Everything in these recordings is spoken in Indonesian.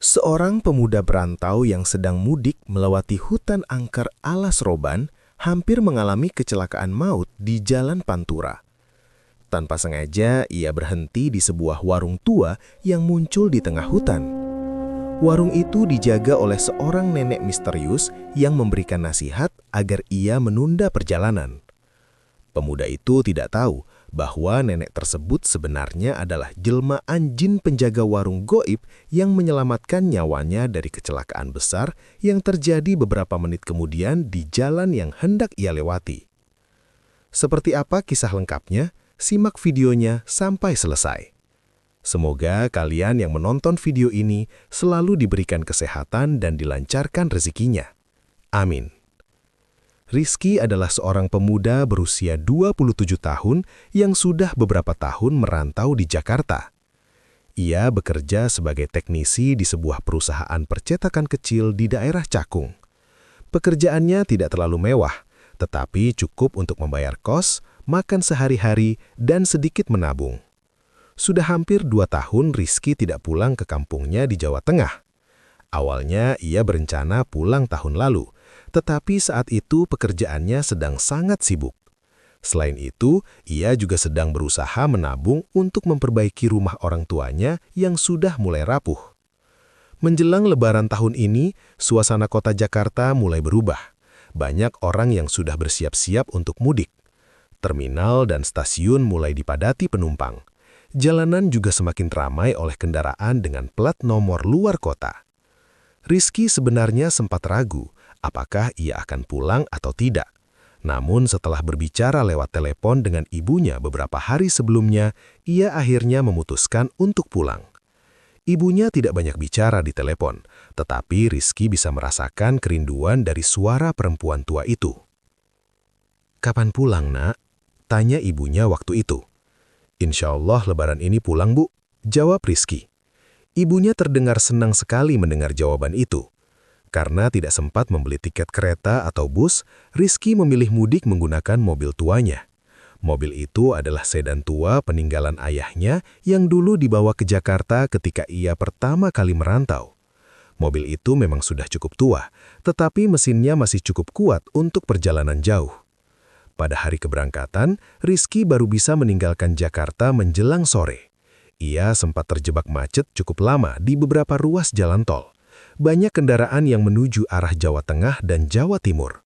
Seorang pemuda perantau yang sedang mudik melewati hutan angker alas Roban hampir mengalami kecelakaan maut di Jalan Pantura. Tanpa sengaja, ia berhenti di sebuah warung tua yang muncul di tengah hutan. Warung itu dijaga oleh seorang nenek misterius yang memberikan nasihat agar ia menunda perjalanan. Pemuda itu tidak tahu bahwa nenek tersebut sebenarnya adalah jelmaan jin penjaga warung goib yang menyelamatkan nyawanya dari kecelakaan besar yang terjadi beberapa menit kemudian di jalan yang hendak ia lewati. Seperti apa kisah lengkapnya? Simak videonya sampai selesai. Semoga kalian yang menonton video ini selalu diberikan kesehatan dan dilancarkan rezekinya. Amin. Rizky adalah seorang pemuda berusia 27 tahun yang sudah beberapa tahun merantau di Jakarta. Ia bekerja sebagai teknisi di sebuah perusahaan percetakan kecil di daerah Cakung. Pekerjaannya tidak terlalu mewah, tetapi cukup untuk membayar kos, makan sehari-hari, dan sedikit menabung. Sudah hampir 2 tahun Rizky tidak pulang ke kampungnya di Jawa Tengah. Awalnya ia berencana pulang tahun lalu, tetapi saat itu pekerjaannya sedang sangat sibuk. Selain itu, ia juga sedang berusaha menabung untuk memperbaiki rumah orang tuanya yang sudah mulai rapuh. Menjelang Lebaran tahun ini, suasana kota Jakarta mulai berubah. Banyak orang yang sudah bersiap-siap untuk mudik. Terminal dan stasiun mulai dipadati penumpang. Jalanan juga semakin ramai oleh kendaraan dengan plat nomor luar kota. Rizky sebenarnya sempat ragu apakah ia akan pulang atau tidak. Namun setelah berbicara lewat telepon dengan ibunya beberapa hari sebelumnya, ia akhirnya memutuskan untuk pulang. Ibunya tidak banyak bicara di telepon, tetapi Rizky bisa merasakan kerinduan dari suara perempuan tua itu. "Kapan pulang, Nak?" tanya ibunya waktu itu. "Insya Allah Lebaran ini pulang, Bu," jawab Rizky. Ibunya terdengar senang sekali mendengar jawaban itu. Karena tidak sempat membeli tiket kereta atau bus, Rizky memilih mudik menggunakan mobil tuanya. Mobil itu adalah sedan tua peninggalan ayahnya yang dulu dibawa ke Jakarta ketika ia pertama kali merantau. Mobil itu memang sudah cukup tua, tetapi mesinnya masih cukup kuat untuk perjalanan jauh. Pada hari keberangkatan, Rizky baru bisa meninggalkan Jakarta menjelang sore. Ia sempat terjebak macet cukup lama di beberapa ruas jalan tol. Banyak kendaraan yang menuju arah Jawa Tengah dan Jawa Timur.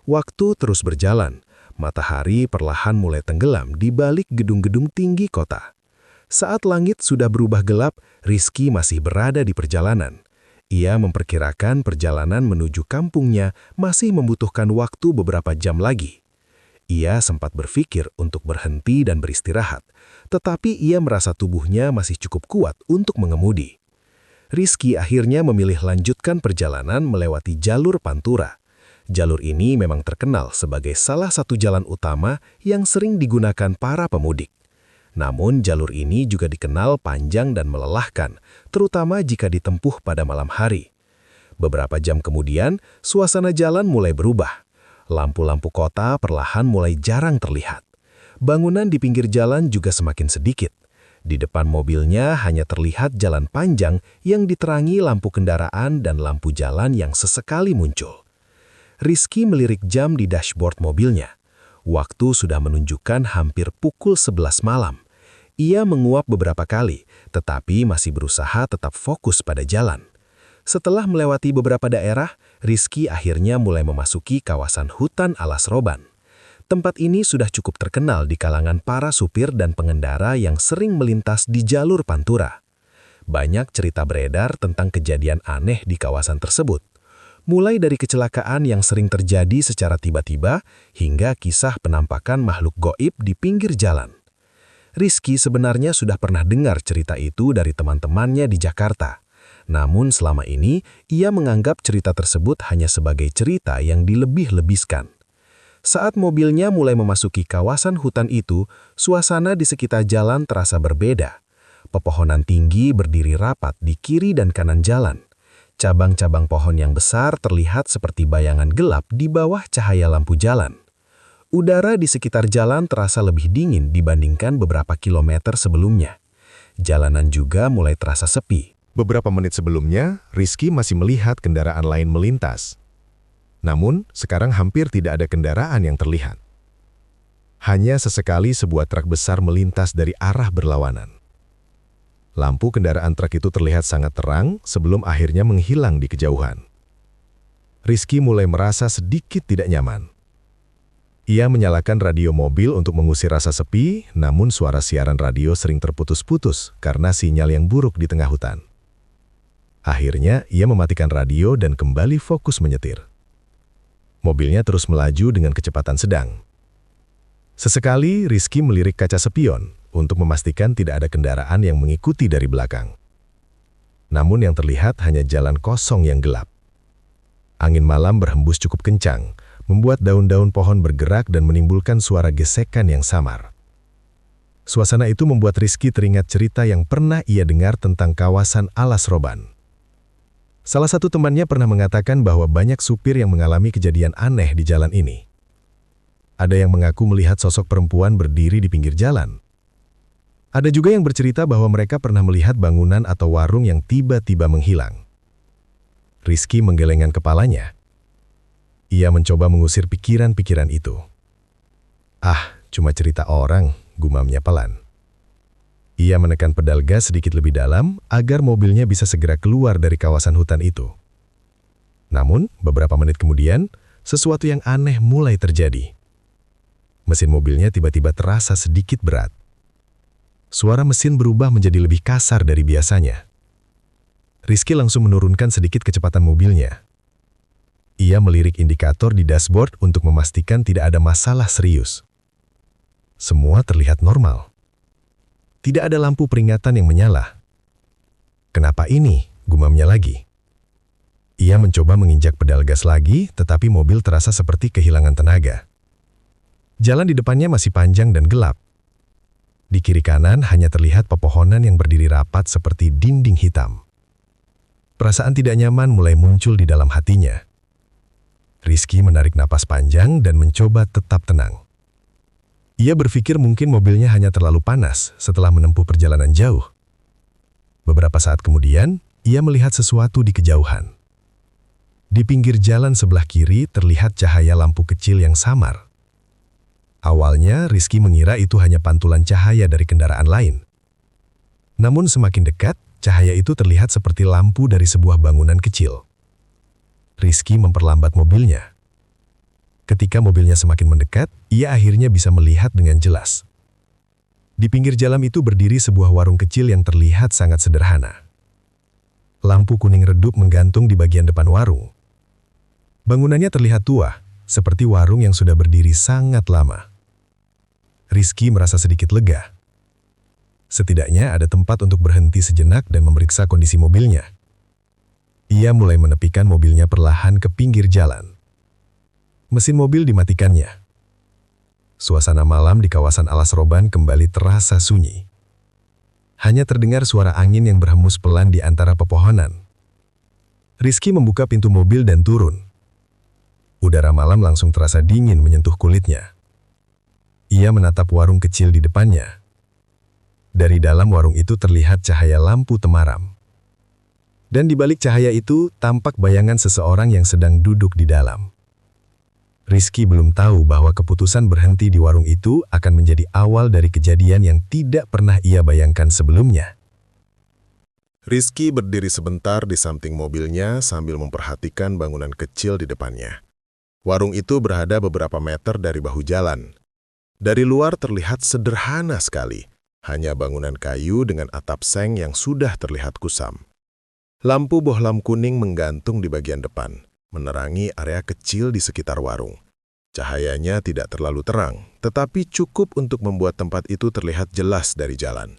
Waktu terus berjalan, matahari perlahan mulai tenggelam di balik gedung-gedung tinggi kota. Saat langit sudah berubah gelap, Rizky masih berada di perjalanan. Ia memperkirakan perjalanan menuju kampungnya masih membutuhkan waktu beberapa jam lagi. Ia sempat berpikir untuk berhenti dan beristirahat, tetapi ia merasa tubuhnya masih cukup kuat untuk mengemudi. Rizky akhirnya memilih lanjutkan perjalanan melewati jalur Pantura. Jalur ini memang terkenal sebagai salah satu jalan utama yang sering digunakan para pemudik. Namun jalur ini juga dikenal panjang dan melelahkan, terutama jika ditempuh pada malam hari. Beberapa jam kemudian, suasana jalan mulai berubah. Lampu-lampu kota perlahan mulai jarang terlihat. Bangunan di pinggir jalan juga semakin sedikit. Di depan mobilnya hanya terlihat jalan panjang yang diterangi lampu kendaraan dan lampu jalan yang sesekali muncul. Rizky melirik jam di dashboard mobilnya. Waktu sudah menunjukkan hampir pukul 11 malam. Ia menguap beberapa kali, tetapi masih berusaha tetap fokus pada jalan. Setelah melewati beberapa daerah, Rizky akhirnya mulai memasuki kawasan hutan alas Roban. Tempat ini sudah cukup terkenal di kalangan para supir dan pengendara yang sering melintas di jalur Pantura. Banyak cerita beredar tentang kejadian aneh di kawasan tersebut. Mulai dari kecelakaan yang sering terjadi secara tiba-tiba, hingga kisah penampakan makhluk goib di pinggir jalan. Rizky sebenarnya sudah pernah dengar cerita itu dari teman-temannya di Jakarta. Namun selama ini, ia menganggap cerita tersebut hanya sebagai cerita yang dilebih-lebiskan. Saat mobilnya mulai memasuki kawasan hutan itu, suasana di sekitar jalan terasa berbeda. Pepohonan tinggi berdiri rapat di kiri dan kanan jalan. Cabang-cabang pohon yang besar terlihat seperti bayangan gelap di bawah cahaya lampu jalan. Udara di sekitar jalan terasa lebih dingin dibandingkan beberapa kilometer sebelumnya. Jalanan juga mulai terasa sepi. Beberapa menit sebelumnya, Rizky masih melihat kendaraan lain melintas. Namun, sekarang hampir tidak ada kendaraan yang terlihat. Hanya sesekali sebuah truk besar melintas dari arah berlawanan. Lampu kendaraan truk itu terlihat sangat terang sebelum akhirnya menghilang di kejauhan. Rizky mulai merasa sedikit tidak nyaman. Ia menyalakan radio mobil untuk mengusir rasa sepi, namun suara siaran radio sering terputus-putus karena sinyal yang buruk di tengah hutan. Akhirnya, ia mematikan radio dan kembali fokus menyetir. Mobilnya terus melaju dengan kecepatan sedang. Sesekali, Rizky melirik kaca spion untuk memastikan tidak ada kendaraan yang mengikuti dari belakang. Namun yang terlihat hanya jalan kosong yang gelap. Angin malam berhembus cukup kencang, membuat daun-daun pohon bergerak dan menimbulkan suara gesekan yang samar. Suasana itu membuat Rizky teringat cerita yang pernah ia dengar tentang kawasan Alas Roban. Salah satu temannya pernah mengatakan bahwa banyak supir yang mengalami kejadian aneh di jalan ini. Ada yang mengaku melihat sosok perempuan berdiri di pinggir jalan. Ada juga yang bercerita bahwa mereka pernah melihat bangunan atau warung yang tiba-tiba menghilang. Rizky menggelengkan kepalanya. Ia mencoba mengusir pikiran-pikiran itu. Ah, cuma cerita orang, gumamnya pelan. Ia menekan pedal gas sedikit lebih dalam agar mobilnya bisa segera keluar dari kawasan hutan itu. Namun, beberapa menit kemudian, sesuatu yang aneh mulai terjadi. Mesin mobilnya tiba-tiba terasa sedikit berat. Suara mesin berubah menjadi lebih kasar dari biasanya. Rizky langsung menurunkan sedikit kecepatan mobilnya. Ia melirik indikator di dashboard untuk memastikan tidak ada masalah serius. Semua terlihat normal. Tidak ada lampu peringatan yang menyala. Kenapa ini? Gumamnya lagi. Ia mencoba menginjak pedal gas lagi, tetapi mobil terasa seperti kehilangan tenaga. Jalan di depannya masih panjang dan gelap. Di kiri kanan hanya terlihat pepohonan yang berdiri rapat seperti dinding hitam. Perasaan tidak nyaman mulai muncul di dalam hatinya. Rizky menarik napas panjang dan mencoba tetap tenang. Ia berpikir mungkin mobilnya hanya terlalu panas setelah menempuh perjalanan jauh. Beberapa saat kemudian, ia melihat sesuatu di kejauhan. Di pinggir jalan sebelah kiri terlihat cahaya lampu kecil yang samar. Awalnya, Rizky mengira itu hanya pantulan cahaya dari kendaraan lain. Namun semakin dekat, cahaya itu terlihat seperti lampu dari sebuah bangunan kecil. Rizky memperlambat mobilnya. Ketika mobilnya semakin mendekat, ia akhirnya bisa melihat dengan jelas. Di pinggir jalan itu berdiri sebuah warung kecil yang terlihat sangat sederhana. Lampu kuning redup menggantung di bagian depan warung. Bangunannya terlihat tua, seperti warung yang sudah berdiri sangat lama. Rizky merasa sedikit lega. Setidaknya ada tempat untuk berhenti sejenak dan memeriksa kondisi mobilnya. Ia mulai menepikan mobilnya perlahan ke pinggir jalan. Mesin mobil dimatikannya. Suasana malam di kawasan Alas Roban kembali terasa sunyi. Hanya terdengar suara angin yang berhembus pelan di antara pepohonan. Rizky membuka pintu mobil dan turun. Udara malam langsung terasa dingin menyentuh kulitnya. Ia menatap warung kecil di depannya. Dari dalam warung itu terlihat cahaya lampu temaram. Dan di balik cahaya itu tampak bayangan seseorang yang sedang duduk di dalam. Rizky belum tahu bahwa keputusan berhenti di warung itu akan menjadi awal dari kejadian yang tidak pernah ia bayangkan sebelumnya. Rizky berdiri sebentar di samping mobilnya sambil memperhatikan bangunan kecil di depannya. Warung itu berada beberapa meter dari bahu jalan. Dari luar terlihat sederhana sekali, hanya bangunan kayu dengan atap seng yang sudah terlihat kusam. Lampu bohlam kuning menggantung di bagian depan, menerangi area kecil di sekitar warung. Cahayanya tidak terlalu terang, tetapi cukup untuk membuat tempat itu terlihat jelas dari jalan.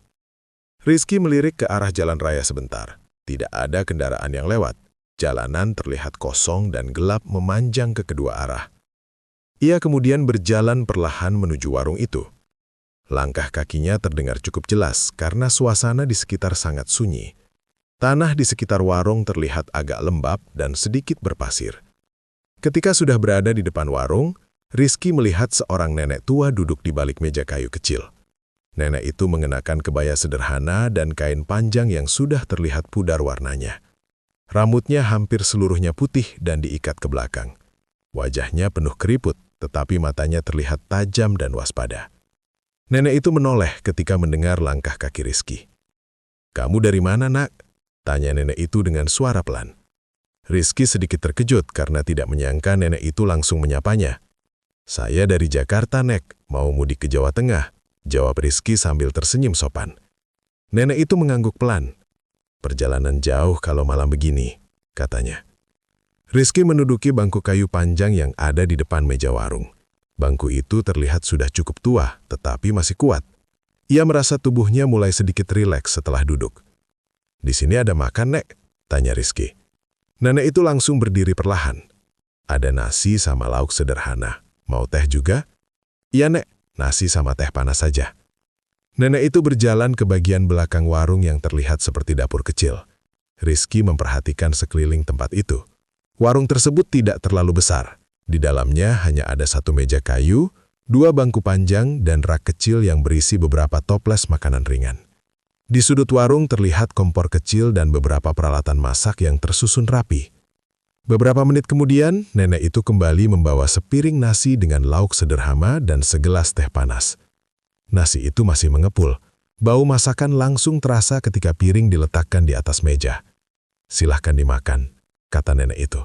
Rizky melirik ke arah jalan raya sebentar. Tidak ada kendaraan yang lewat. Jalanan terlihat kosong dan gelap memanjang ke kedua arah. Ia kemudian berjalan perlahan menuju warung itu. Langkah kakinya terdengar cukup jelas karena suasana di sekitar sangat sunyi. Tanah di sekitar warung terlihat agak lembab dan sedikit berpasir. Ketika sudah berada di depan warung, Rizky melihat seorang nenek tua duduk di balik meja kayu kecil. Nenek itu mengenakan kebaya sederhana dan kain panjang yang sudah terlihat pudar warnanya. Rambutnya hampir seluruhnya putih dan diikat ke belakang. Wajahnya penuh keriput, tetapi matanya terlihat tajam dan waspada. Nenek itu menoleh ketika mendengar langkah kaki Rizky. "Kamu dari mana, Nak?" tanya nenek itu dengan suara pelan. Rizky sedikit terkejut karena tidak menyangka nenek itu langsung menyapanya. "Saya dari Jakarta, Nek, mau mudik ke Jawa Tengah," jawab Rizky sambil tersenyum sopan. Nenek itu mengangguk pelan. "Perjalanan jauh kalau malam begini," katanya. Rizky menduduki bangku kayu panjang yang ada di depan meja warung. Bangku itu terlihat sudah cukup tua, tetapi masih kuat. Ia merasa tubuhnya mulai sedikit rileks setelah duduk. "Di sini ada makan, Nek?" tanya Rizky. Nenek itu langsung berdiri perlahan. "Ada nasi sama lauk sederhana. Mau teh juga?" "Iya, Nek. Nasi sama teh panas saja." Nenek itu berjalan ke bagian belakang warung yang terlihat seperti dapur kecil. Rizky memperhatikan sekeliling tempat itu. Warung tersebut tidak terlalu besar. Di dalamnya hanya ada satu meja kayu, 2 bangku panjang, dan rak kecil yang berisi beberapa toples makanan ringan. Di sudut warung terlihat kompor kecil dan beberapa peralatan masak yang tersusun rapi. Beberapa menit kemudian, nenek itu kembali membawa sepiring nasi dengan lauk sederhana dan segelas teh panas. Nasi itu masih mengepul. Bau masakan langsung terasa ketika piring diletakkan di atas meja. "Silahkan dimakan," kata nenek itu.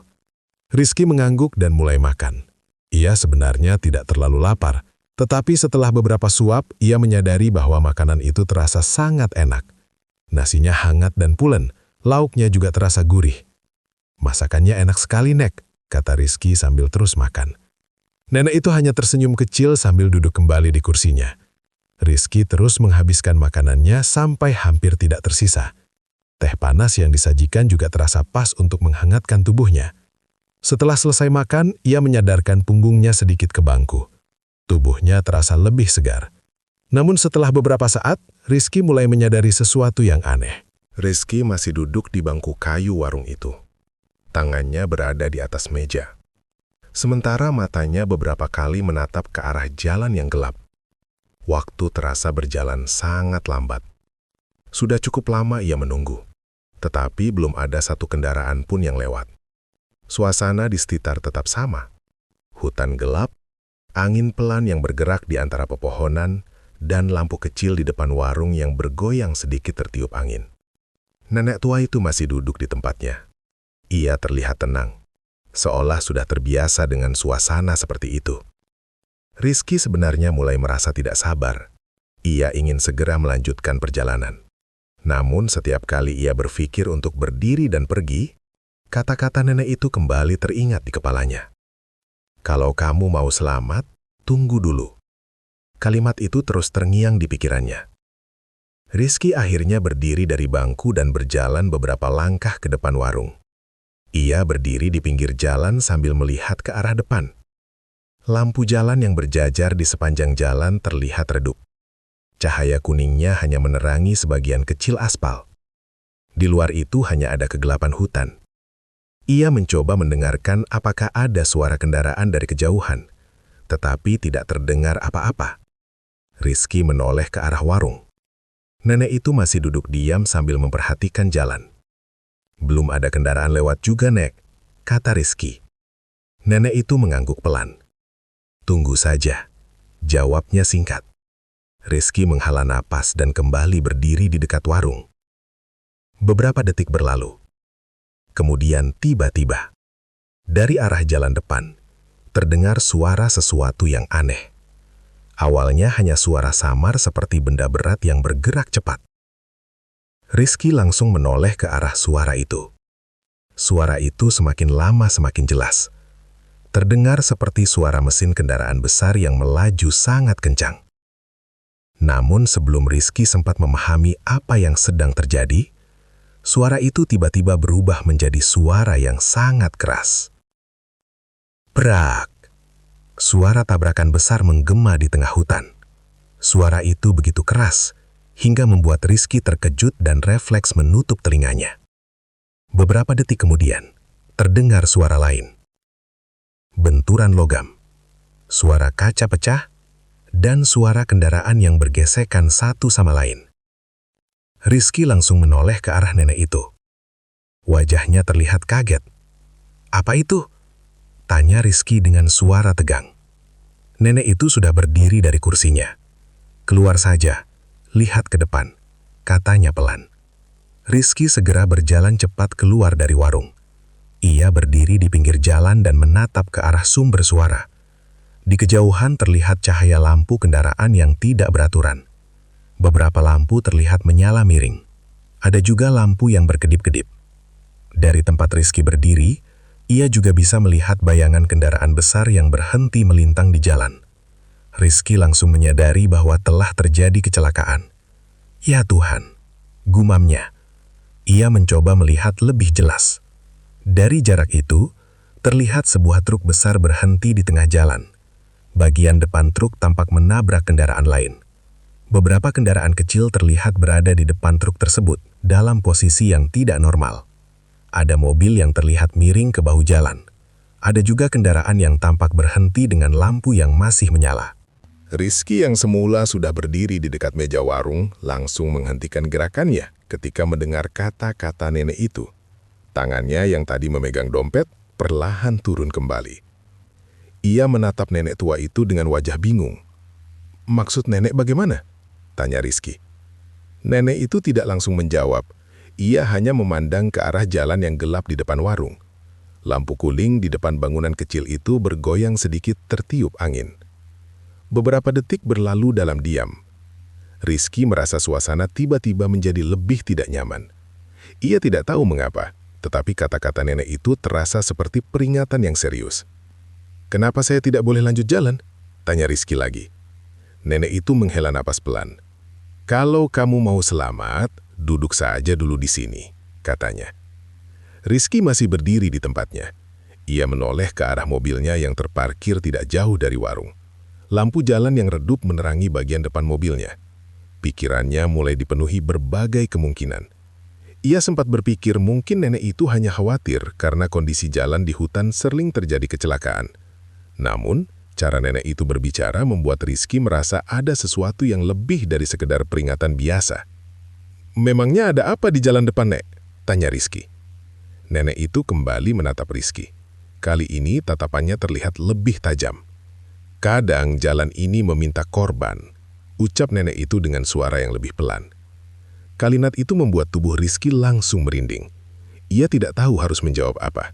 Rizky mengangguk dan mulai makan. Ia sebenarnya tidak terlalu lapar, tetapi setelah beberapa suap, ia menyadari bahwa makanan itu terasa sangat enak. Nasinya hangat dan pulen, lauknya juga terasa gurih. "Masakannya enak sekali, Nek," kata Rizky sambil terus makan. Nenek itu hanya tersenyum kecil sambil duduk kembali di kursinya. Rizky terus menghabiskan makanannya sampai hampir tidak tersisa. Teh panas yang disajikan juga terasa pas untuk menghangatkan tubuhnya. Setelah selesai makan, ia menyadarkan punggungnya sedikit ke bangku. Tubuhnya terasa lebih segar. Namun setelah beberapa saat, Rizky mulai menyadari sesuatu yang aneh. Rizky masih duduk di bangku kayu warung itu. Tangannya berada di atas meja. Sementara matanya beberapa kali menatap ke arah jalan yang gelap. Waktu terasa berjalan sangat lambat. Sudah cukup lama ia menunggu, tetapi belum ada satu kendaraan pun yang lewat. Suasana di sekitar tetap sama. Hutan gelap, angin pelan yang bergerak di antara pepohonan, dan lampu kecil di depan warung yang bergoyang sedikit tertiup angin. Nenek tua itu masih duduk di tempatnya. Ia terlihat tenang, seolah sudah terbiasa dengan suasana seperti itu. Rizky sebenarnya mulai merasa tidak sabar. Ia ingin segera melanjutkan perjalanan. Namun setiap kali ia berpikir untuk berdiri dan pergi, kata-kata nenek itu kembali teringat di kepalanya. "Kalau kamu mau selamat, tunggu dulu." Kalimat itu terus terngiang di pikirannya. Rizky akhirnya berdiri dari bangku dan berjalan beberapa langkah ke depan warung. Ia berdiri di pinggir jalan sambil melihat ke arah depan. Lampu jalan yang berjajar di sepanjang jalan terlihat redup. Cahaya kuningnya hanya menerangi sebagian kecil aspal. Di luar itu hanya ada kegelapan hutan. Ia mencoba mendengarkan apakah ada suara kendaraan dari kejauhan, tetapi tidak terdengar apa-apa. Rizky menoleh ke arah warung. Nenek itu masih duduk diam sambil memperhatikan jalan. "Belum ada kendaraan lewat juga, Nek," kata Rizky. Nenek itu mengangguk pelan. "Tunggu saja," jawabnya singkat. Rizky menghela napas dan kembali berdiri di dekat warung. Beberapa detik berlalu. Kemudian tiba-tiba, dari arah jalan depan, terdengar suara sesuatu yang aneh. Awalnya hanya suara samar seperti benda berat yang bergerak cepat. Rizky langsung menoleh ke arah suara itu. Suara itu semakin lama semakin jelas. Terdengar seperti suara mesin kendaraan besar yang melaju sangat kencang. Namun sebelum Rizky sempat memahami apa yang sedang terjadi, suara itu tiba-tiba berubah menjadi suara yang sangat keras. Brak! Suara tabrakan besar menggema di tengah hutan. Suara itu begitu keras, hingga membuat Rizky terkejut dan refleks menutup telinganya. Beberapa detik kemudian, terdengar suara lain. Benturan logam, suara kaca pecah, dan suara kendaraan yang bergesekan satu sama lain. Rizky langsung menoleh ke arah nenek itu. Wajahnya terlihat kaget. "Apa itu?" tanya Rizky dengan suara tegang. Nenek itu sudah berdiri dari kursinya. "Keluar saja, lihat ke depan," katanya pelan. Rizky segera berjalan cepat keluar dari warung. Ia berdiri di pinggir jalan dan menatap ke arah sumber suara. Di kejauhan terlihat cahaya lampu kendaraan yang tidak beraturan. Beberapa lampu terlihat menyala miring. Ada juga lampu yang berkedip-kedip. Dari tempat Rizky berdiri, ia juga bisa melihat bayangan kendaraan besar yang berhenti melintang di jalan. Rizky langsung menyadari bahwa telah terjadi kecelakaan. "Ya Tuhan," gumamnya. Ia mencoba melihat lebih jelas. Dari jarak itu, terlihat sebuah truk besar berhenti di tengah jalan. Bagian depan truk tampak menabrak kendaraan lain. Beberapa kendaraan kecil terlihat berada di depan truk tersebut dalam posisi yang tidak normal. Ada mobil yang terlihat miring ke bahu jalan. Ada juga kendaraan yang tampak berhenti dengan lampu yang masih menyala. Rizky yang semula sudah berdiri di dekat meja warung langsung menghentikan gerakannya ketika mendengar kata-kata nenek itu. Tangannya yang tadi memegang dompet perlahan turun kembali. Ia menatap nenek tua itu dengan wajah bingung. "Maksud nenek bagaimana?" tanya Rizky. Nenek itu tidak langsung menjawab. Ia hanya memandang ke arah jalan yang gelap di depan warung. Lampu kuning di depan bangunan kecil itu bergoyang sedikit tertiup angin. Beberapa detik berlalu dalam diam. Rizky merasa suasana tiba-tiba menjadi lebih tidak nyaman. Ia tidak tahu mengapa, tetapi kata-kata nenek itu terasa seperti peringatan yang serius. "Kenapa saya tidak boleh lanjut jalan?" tanya Rizky lagi. Nenek itu menghela napas pelan. "Kalau kamu mau selamat, duduk saja dulu di sini," katanya. Rizky masih berdiri di tempatnya. Ia menoleh ke arah mobilnya yang terparkir tidak jauh dari warung. Lampu jalan yang redup menerangi bagian depan mobilnya. Pikirannya mulai dipenuhi berbagai kemungkinan. Ia sempat berpikir mungkin nenek itu hanya khawatir karena kondisi jalan di hutan sering terjadi kecelakaan. Namun, cara nenek itu berbicara membuat Rizky merasa ada sesuatu yang lebih dari sekedar peringatan biasa. "Memangnya ada apa di jalan depan, Nek?" tanya Rizky. Nenek itu kembali menatap Rizky. Kali ini tatapannya terlihat lebih tajam. "Kadang jalan ini meminta korban," ucap nenek itu dengan suara yang lebih pelan. Kalimat itu membuat tubuh Rizky langsung merinding. Ia tidak tahu harus menjawab apa.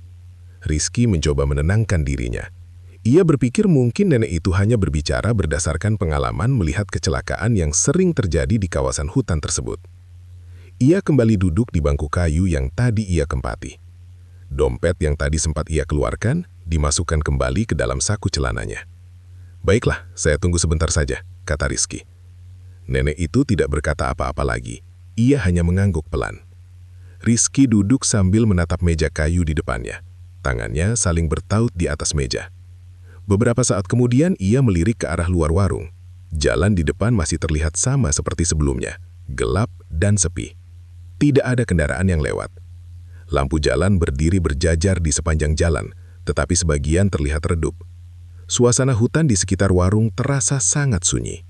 Rizky mencoba menenangkan dirinya. Ia berpikir mungkin nenek itu hanya berbicara berdasarkan pengalaman melihat kecelakaan yang sering terjadi di kawasan hutan tersebut. Ia kembali duduk di bangku kayu yang tadi ia kempati. Dompet yang tadi sempat ia keluarkan dimasukkan kembali ke dalam saku celananya. "Baiklah, saya tunggu sebentar saja," kata Rizky. Nenek itu tidak berkata apa-apa lagi. Ia hanya mengangguk pelan. Rizky duduk sambil menatap meja kayu di depannya. Tangannya saling bertaut di atas meja. Beberapa saat kemudian ia melirik ke arah luar warung. Jalan di depan masih terlihat sama seperti sebelumnya, gelap dan sepi. Tidak ada kendaraan yang lewat. Lampu jalan berdiri berjajar di sepanjang jalan, tetapi sebagian terlihat redup. Suasana hutan di sekitar warung terasa sangat sunyi.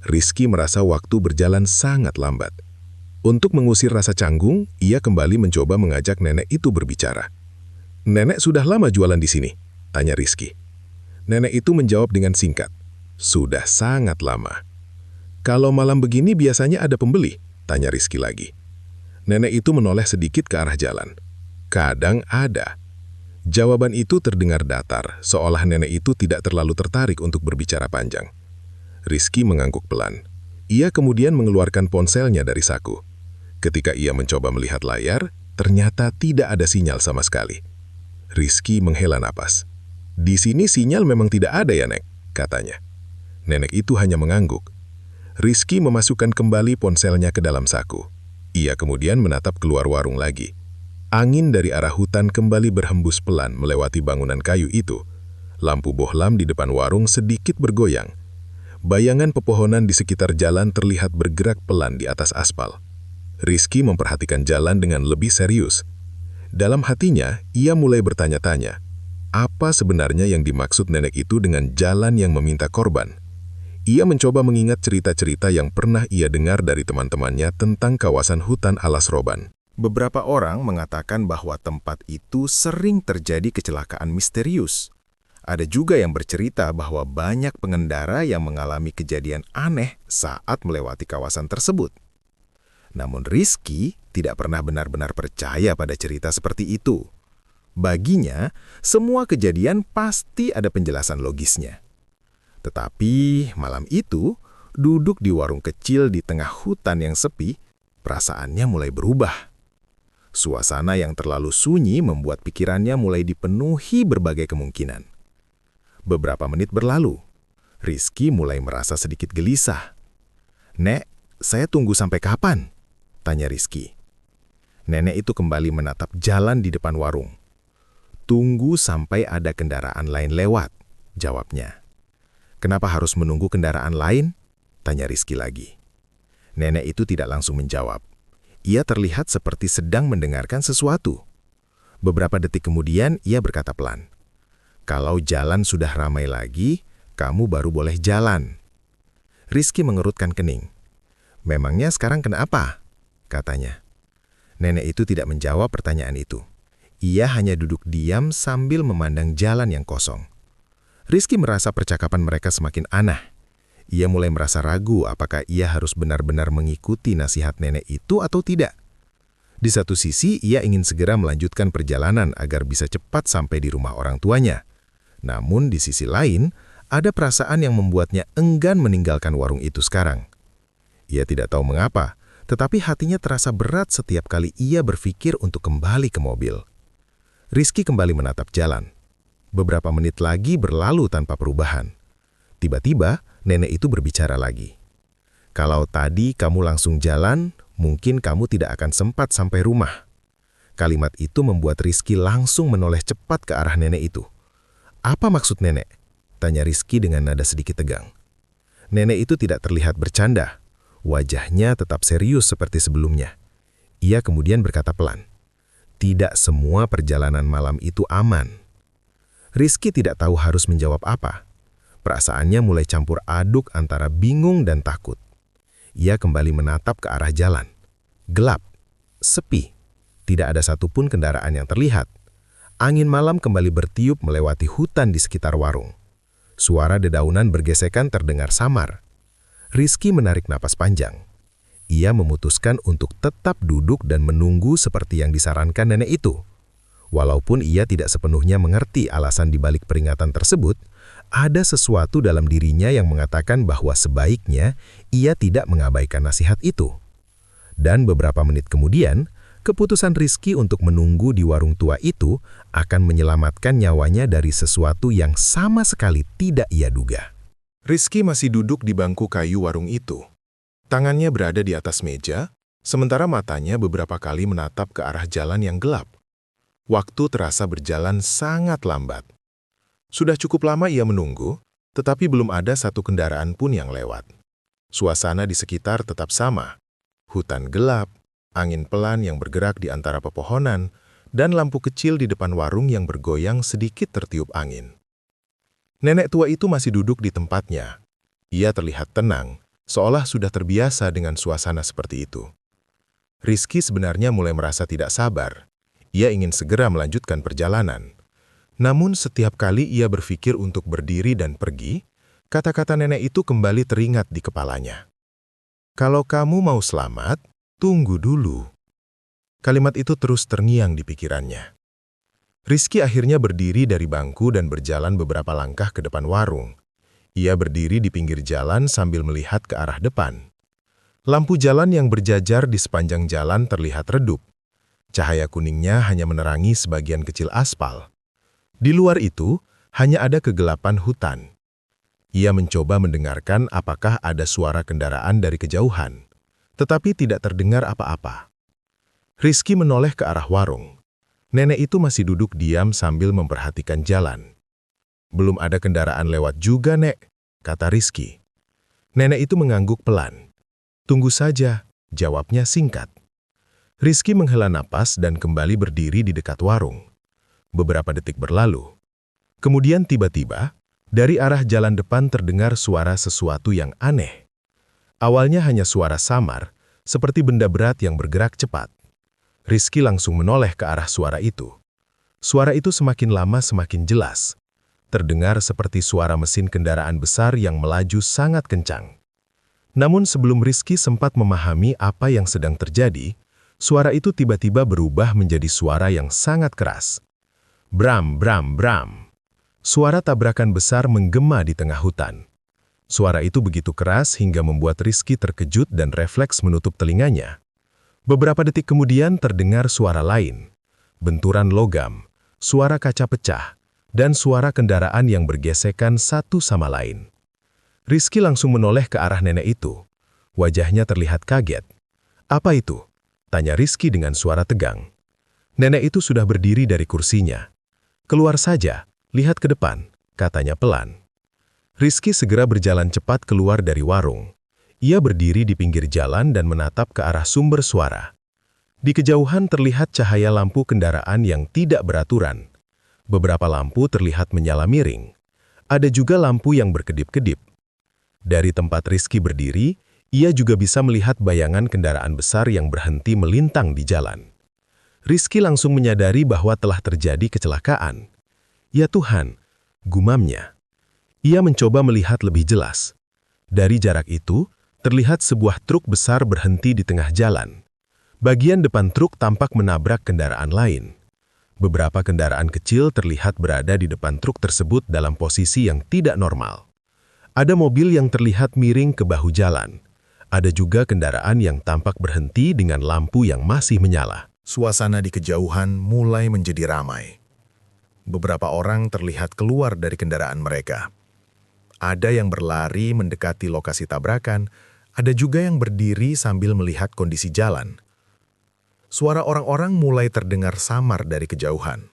Rizky merasa waktu berjalan sangat lambat. Untuk mengusir rasa canggung, ia kembali mencoba mengajak nenek itu berbicara. "Nenek sudah lama jualan di sini?" tanya Rizky. Nenek itu menjawab dengan singkat, "Sudah sangat lama." "Kalau malam begini biasanya ada pembeli?" tanya Rizky lagi. Nenek itu menoleh sedikit ke arah jalan. "Kadang ada." Jawaban itu terdengar datar, seolah nenek itu tidak terlalu tertarik untuk berbicara panjang. Rizky mengangguk pelan. Ia kemudian mengeluarkan ponselnya dari saku. Ketika ia mencoba melihat layar, ternyata tidak ada sinyal sama sekali. Rizky menghela napas. "Di sini sinyal memang tidak ada ya, Nek?" katanya. Nenek itu hanya mengangguk. Rizky memasukkan kembali ponselnya ke dalam saku. Ia kemudian menatap keluar warung lagi. Angin dari arah hutan kembali berhembus pelan melewati bangunan kayu itu. Lampu bohlam di depan warung sedikit bergoyang. Bayangan pepohonan di sekitar jalan terlihat bergerak pelan di atas aspal. Rizky memperhatikan jalan dengan lebih serius. Dalam hatinya, ia mulai bertanya-tanya, apa sebenarnya yang dimaksud nenek itu dengan jalan yang meminta korban? Ia mencoba mengingat cerita-cerita yang pernah ia dengar dari teman-temannya tentang kawasan hutan Alas Roban. Beberapa orang mengatakan bahwa tempat itu sering terjadi kecelakaan misterius. Ada juga yang bercerita bahwa banyak pengendara yang mengalami kejadian aneh saat melewati kawasan tersebut. Namun Rizky tidak pernah benar-benar percaya pada cerita seperti itu. Baginya, semua kejadian pasti ada penjelasan logisnya. Tetapi malam itu, duduk di warung kecil di tengah hutan yang sepi, perasaannya mulai berubah. Suasana yang terlalu sunyi membuat pikirannya mulai dipenuhi berbagai kemungkinan. Beberapa menit berlalu, Rizky mulai merasa sedikit gelisah. "Nek, saya tunggu sampai kapan?" tanya Rizky. Nenek itu kembali menatap jalan di depan warung. "Tunggu sampai ada kendaraan lain lewat," jawabnya. "Kenapa harus menunggu kendaraan lain?" tanya Rizky lagi. Nenek itu tidak langsung menjawab. Ia terlihat seperti sedang mendengarkan sesuatu. Beberapa detik kemudian ia berkata pelan, "Kalau jalan sudah ramai lagi, kamu baru boleh jalan." Rizky mengerutkan kening. "Memangnya sekarang kenapa?" katanya. Nenek itu tidak menjawab pertanyaan itu. Ia hanya duduk diam sambil memandang jalan yang kosong. Rizky merasa percakapan mereka semakin aneh. Ia mulai merasa ragu apakah ia harus benar-benar mengikuti nasihat nenek itu atau tidak. Di satu sisi, ia ingin segera melanjutkan perjalanan agar bisa cepat sampai di rumah orang tuanya. Namun di sisi lain, ada perasaan yang membuatnya enggan meninggalkan warung itu sekarang. Ia tidak tahu mengapa, tetapi hatinya terasa berat setiap kali ia berpikir untuk kembali ke mobil. Rizky kembali menatap jalan. Beberapa menit lagi berlalu tanpa perubahan. Tiba-tiba, nenek itu berbicara lagi. "Kalau tadi kamu langsung jalan, mungkin kamu tidak akan sempat sampai rumah." Kalimat itu membuat Rizky langsung menoleh cepat ke arah nenek itu. "Apa maksud nenek?" tanya Rizky dengan nada sedikit tegang. Nenek itu tidak terlihat bercanda. Wajahnya tetap serius seperti sebelumnya. Ia kemudian berkata pelan, "Tidak semua perjalanan malam itu aman." Rizky tidak tahu harus menjawab apa. Perasaannya mulai campur aduk antara bingung dan takut. Ia kembali menatap ke arah jalan. Gelap, sepi, tidak ada satupun kendaraan yang terlihat. Angin malam kembali bertiup melewati hutan di sekitar warung. Suara dedaunan bergesekan terdengar samar. Rizky menarik napas panjang. Ia memutuskan untuk tetap duduk dan menunggu seperti yang disarankan nenek itu. Walaupun ia tidak sepenuhnya mengerti alasan dibalik peringatan tersebut, ada sesuatu dalam dirinya yang mengatakan bahwa sebaiknya ia tidak mengabaikan nasihat itu. Dan beberapa menit kemudian, keputusan Rizky untuk menunggu di warung tua itu akan menyelamatkan nyawanya dari sesuatu yang sama sekali tidak ia duga. Rizky masih duduk di bangku kayu warung itu. Tangannya berada di atas meja, sementara matanya beberapa kali menatap ke arah jalan yang gelap. Waktu terasa berjalan sangat lambat. Sudah cukup lama ia menunggu, tetapi belum ada satu kendaraan pun yang lewat. Suasana di sekitar tetap sama. Hutan gelap, angin pelan yang bergerak di antara pepohonan, dan lampu kecil di depan warung yang bergoyang sedikit tertiup angin. Nenek tua itu masih duduk di tempatnya. Ia terlihat tenang, seolah sudah terbiasa dengan suasana seperti itu. Rizky sebenarnya mulai merasa tidak sabar. Ia ingin segera melanjutkan perjalanan. Namun setiap kali ia berpikir untuk berdiri dan pergi, kata-kata nenek itu kembali teringat di kepalanya. "Kalau kamu mau selamat, tunggu dulu." Kalimat itu terus terngiang di pikirannya. Rizky akhirnya berdiri dari bangku dan berjalan beberapa langkah ke depan warung. Ia berdiri di pinggir jalan sambil melihat ke arah depan. Lampu jalan yang berjajar di sepanjang jalan terlihat redup. Cahaya kuningnya hanya menerangi sebagian kecil aspal. Di luar itu, hanya ada kegelapan hutan. Ia mencoba mendengarkan apakah ada suara kendaraan dari kejauhan, tetapi tidak terdengar apa-apa. Rizky menoleh ke arah warung. Nenek itu masih duduk diam sambil memperhatikan jalan. "Belum ada kendaraan lewat juga, Nek," kata Rizky. Nenek itu mengangguk pelan. "Tunggu saja," jawabnya singkat. Rizky menghela napas dan kembali berdiri di dekat warung. Beberapa detik berlalu. Kemudian tiba-tiba, Dari arah jalan depan terdengar suara sesuatu yang aneh. Awalnya hanya suara samar, seperti benda berat yang bergerak cepat. Rizky langsung menoleh ke arah suara itu. Suara itu semakin lama semakin jelas. Terdengar seperti suara mesin kendaraan besar yang melaju sangat kencang. Namun sebelum Rizky sempat memahami apa yang sedang terjadi, suara itu tiba-tiba berubah menjadi suara yang sangat keras. Bram, bram, bram. Suara tabrakan besar menggema di tengah hutan. Suara itu begitu keras hingga membuat Rizky terkejut dan refleks menutup telinganya. Beberapa detik kemudian terdengar suara lain. Benturan logam, suara kaca pecah, dan suara kendaraan yang bergesekan satu sama lain. Rizky langsung menoleh ke arah nenek itu. Wajahnya terlihat kaget. "Apa itu?" tanya Rizky dengan suara tegang. Nenek itu sudah berdiri dari kursinya. "Keluar saja, lihat ke depan," katanya pelan. Rizky segera berjalan cepat keluar dari warung. Ia berdiri di pinggir jalan dan menatap ke arah sumber suara. Di kejauhan terlihat cahaya lampu kendaraan yang tidak beraturan. Beberapa lampu terlihat menyala miring. Ada juga lampu yang berkedip-kedip. Dari tempat Rizky berdiri, ia juga bisa melihat bayangan kendaraan besar yang berhenti melintang di jalan. Rizky langsung menyadari bahwa telah terjadi kecelakaan. "Ya Tuhan," gumamnya. Ia mencoba melihat lebih jelas. Dari jarak itu, terlihat sebuah truk besar berhenti di tengah jalan. Bagian depan truk tampak menabrak kendaraan lain. Beberapa kendaraan kecil terlihat berada di depan truk tersebut dalam posisi yang tidak normal. Ada mobil yang terlihat miring ke bahu jalan. Ada juga kendaraan yang tampak berhenti dengan lampu yang masih menyala. Suasana di kejauhan mulai menjadi ramai. Beberapa orang terlihat keluar dari kendaraan mereka. Ada yang berlari mendekati lokasi tabrakan, ada juga yang berdiri sambil melihat kondisi jalan. Suara orang-orang mulai terdengar samar dari kejauhan.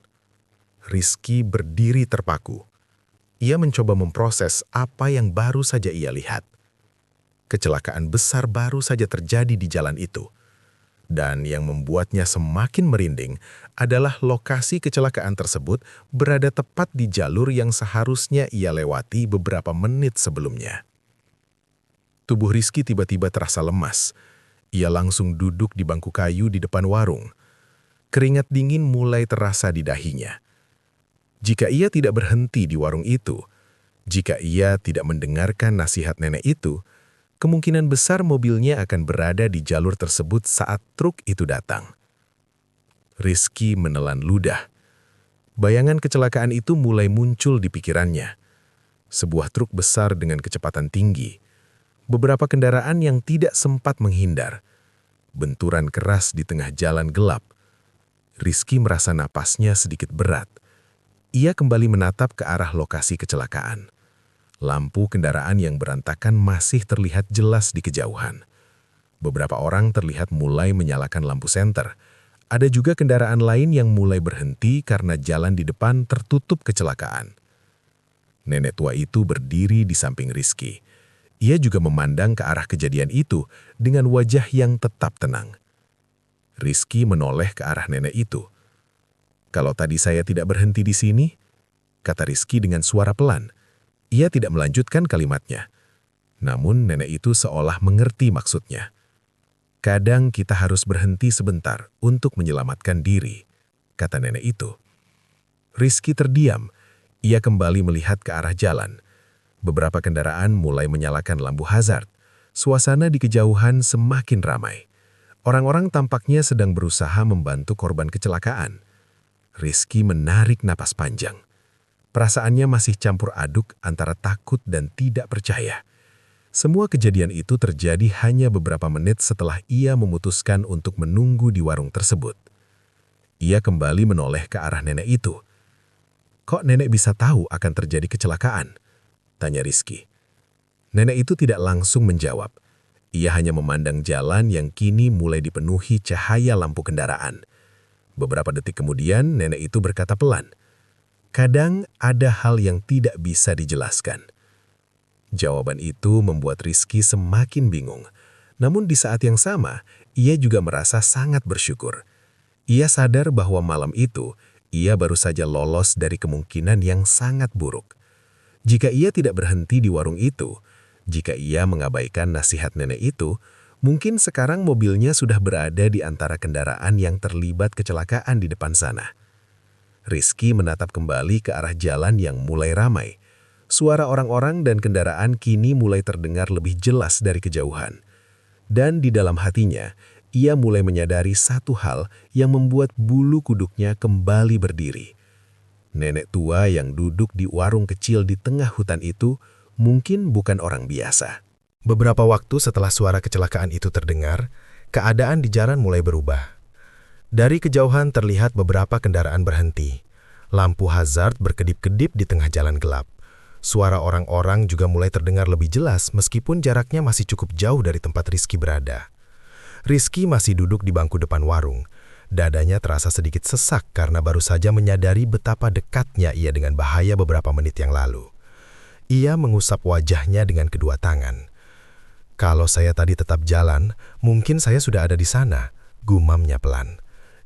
Rizky berdiri terpaku. Ia mencoba memproses apa yang baru saja ia lihat. Kecelakaan besar baru saja terjadi di jalan itu. Dan yang membuatnya semakin merinding adalah lokasi kecelakaan tersebut berada tepat di jalur yang seharusnya ia lewati beberapa menit sebelumnya. Tubuh Rizky tiba-tiba terasa lemas. Ia langsung duduk di bangku kayu di depan warung. Keringat dingin mulai terasa di dahinya. Jika ia tidak berhenti di warung itu, jika ia tidak mendengarkan nasihat nenek itu, kemungkinan besar mobilnya akan berada di jalur tersebut saat truk itu datang. Rizky menelan ludah. Bayangan kecelakaan itu mulai muncul di pikirannya. Sebuah truk besar dengan kecepatan tinggi. Beberapa kendaraan yang tidak sempat menghindar. Benturan keras di tengah jalan gelap. Rizky merasa napasnya sedikit berat. Ia kembali menatap ke arah lokasi kecelakaan. Lampu kendaraan yang berantakan masih terlihat jelas di kejauhan. Beberapa orang terlihat mulai menyalakan lampu senter. Ada juga kendaraan lain yang mulai berhenti karena jalan di depan tertutup kecelakaan. Nenek tua itu berdiri di samping Rizky. Ia juga memandang ke arah kejadian itu dengan wajah yang tetap tenang. Rizky menoleh ke arah nenek itu. "Kalau tadi saya tidak berhenti di sini," kata Rizky dengan suara pelan. Ia tidak melanjutkan kalimatnya. Namun nenek itu seolah mengerti maksudnya. "Kadang kita harus berhenti sebentar untuk menyelamatkan diri," kata nenek itu. Rizky terdiam. Ia kembali melihat ke arah jalan. Beberapa kendaraan mulai menyalakan lampu hazard. Suasana di kejauhan semakin ramai. Orang-orang tampaknya sedang berusaha membantu korban kecelakaan. Rizky menarik napas panjang. Perasaannya masih campur aduk antara takut dan tidak percaya. Semua kejadian itu terjadi hanya beberapa menit setelah ia memutuskan untuk menunggu di warung tersebut. Ia kembali menoleh ke arah nenek itu. "Kok nenek bisa tahu akan terjadi kecelakaan?" tanya Rizky. Nenek itu tidak langsung menjawab. Ia hanya memandang jalan yang kini mulai dipenuhi cahaya lampu kendaraan. Beberapa detik kemudian, nenek itu berkata pelan, "Kadang ada hal yang tidak bisa dijelaskan." Jawaban itu membuat Rizky semakin bingung. Namun di saat yang sama, ia juga merasa sangat bersyukur. Ia sadar bahwa malam itu, ia baru saja lolos dari kemungkinan yang sangat buruk. Jika ia tidak berhenti di warung itu, jika ia mengabaikan nasihat nenek itu, mungkin sekarang mobilnya sudah berada di antara kendaraan yang terlibat kecelakaan di depan sana. Rizky menatap kembali ke arah jalan yang mulai ramai. Suara orang-orang dan kendaraan kini mulai terdengar lebih jelas dari kejauhan. Dan di dalam hatinya, ia mulai menyadari satu hal yang membuat bulu kuduknya kembali berdiri. Nenek tua yang duduk di warung kecil di tengah hutan itu mungkin bukan orang biasa. Beberapa waktu setelah suara kecelakaan itu terdengar, keadaan di jalan mulai berubah. Dari kejauhan terlihat beberapa kendaraan berhenti. Lampu hazard berkedip-kedip di tengah jalan gelap. Suara orang-orang juga mulai terdengar lebih jelas meskipun jaraknya masih cukup jauh dari tempat Rizky berada. Rizky masih duduk di bangku depan warung. Dadanya terasa sedikit sesak karena baru saja menyadari betapa dekatnya ia dengan bahaya beberapa menit yang lalu. Ia mengusap wajahnya dengan kedua tangan. "Kalau saya tadi tetap jalan, mungkin saya sudah ada di sana," gumamnya pelan.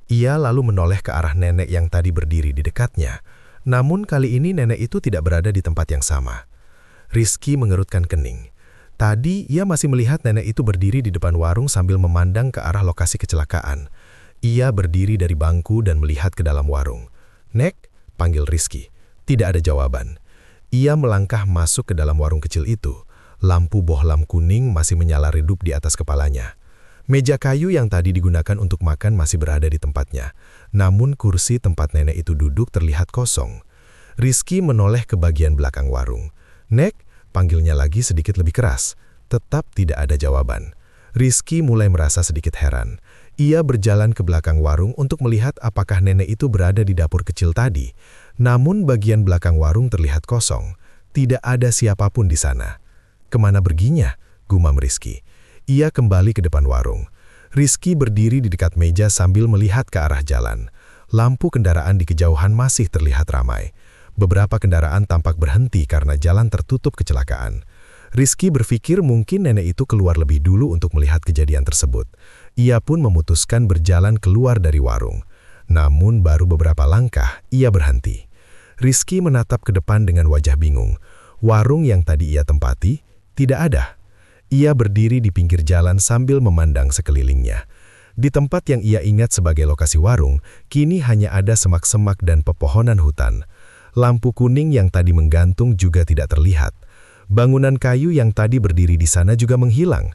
Ia lalu menoleh ke arah nenek yang tadi berdiri di dekatnya. Namun kali ini nenek itu tidak berada di tempat yang sama. Rizky mengerutkan kening. Tadi ia masih melihat nenek itu berdiri di depan warung sambil memandang ke arah lokasi kecelakaan. Ia berdiri dari bangku dan melihat ke dalam warung. "Nek," panggil Rizky. Tidak ada jawaban. Ia melangkah masuk ke dalam warung kecil itu. Lampu bohlam kuning masih menyala redup di atas kepalanya. Meja kayu yang tadi digunakan untuk makan masih berada di tempatnya. Namun kursi tempat nenek itu duduk terlihat kosong. Rizky menoleh ke bagian belakang warung. "Nek," panggilnya lagi sedikit lebih keras. Tetap tidak ada jawaban. Rizky mulai merasa sedikit heran. Ia berjalan ke belakang warung untuk melihat apakah nenek itu berada di dapur kecil tadi. Namun bagian belakang warung terlihat kosong. Tidak ada siapapun di sana. "Kemana perginya?" gumam Rizky. Ia kembali ke depan warung. Rizky berdiri di dekat meja sambil melihat ke arah jalan. Lampu kendaraan di kejauhan masih terlihat ramai. Beberapa kendaraan tampak berhenti karena jalan tertutup kecelakaan. Rizky berpikir mungkin nenek itu keluar lebih dulu untuk melihat kejadian tersebut. Ia pun memutuskan berjalan keluar dari warung. Namun baru beberapa langkah, ia berhenti. Rizky menatap ke depan dengan wajah bingung. Warung yang tadi ia tempati, tidak ada. Ia berdiri di pinggir jalan sambil memandang sekelilingnya. Di tempat yang ia ingat sebagai lokasi warung, kini hanya ada semak-semak dan pepohonan hutan. Lampu kuning yang tadi menggantung juga tidak terlihat. Bangunan kayu yang tadi berdiri di sana juga menghilang.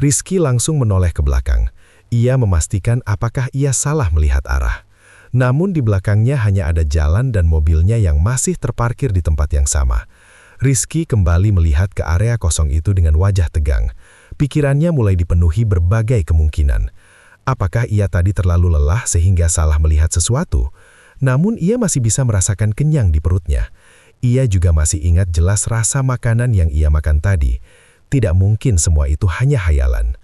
Rizky langsung menoleh ke belakang. Ia memastikan apakah ia salah melihat arah. Namun di belakangnya hanya ada jalan dan mobilnya yang masih terparkir di tempat yang sama. Rizky kembali melihat ke area kosong itu dengan wajah tegang. Pikirannya mulai dipenuhi berbagai kemungkinan. Apakah ia tadi terlalu lelah sehingga salah melihat sesuatu? Namun ia masih bisa merasakan kenyang di perutnya. Ia juga masih ingat jelas rasa makanan yang ia makan tadi. Tidak mungkin semua itu hanya hayalan.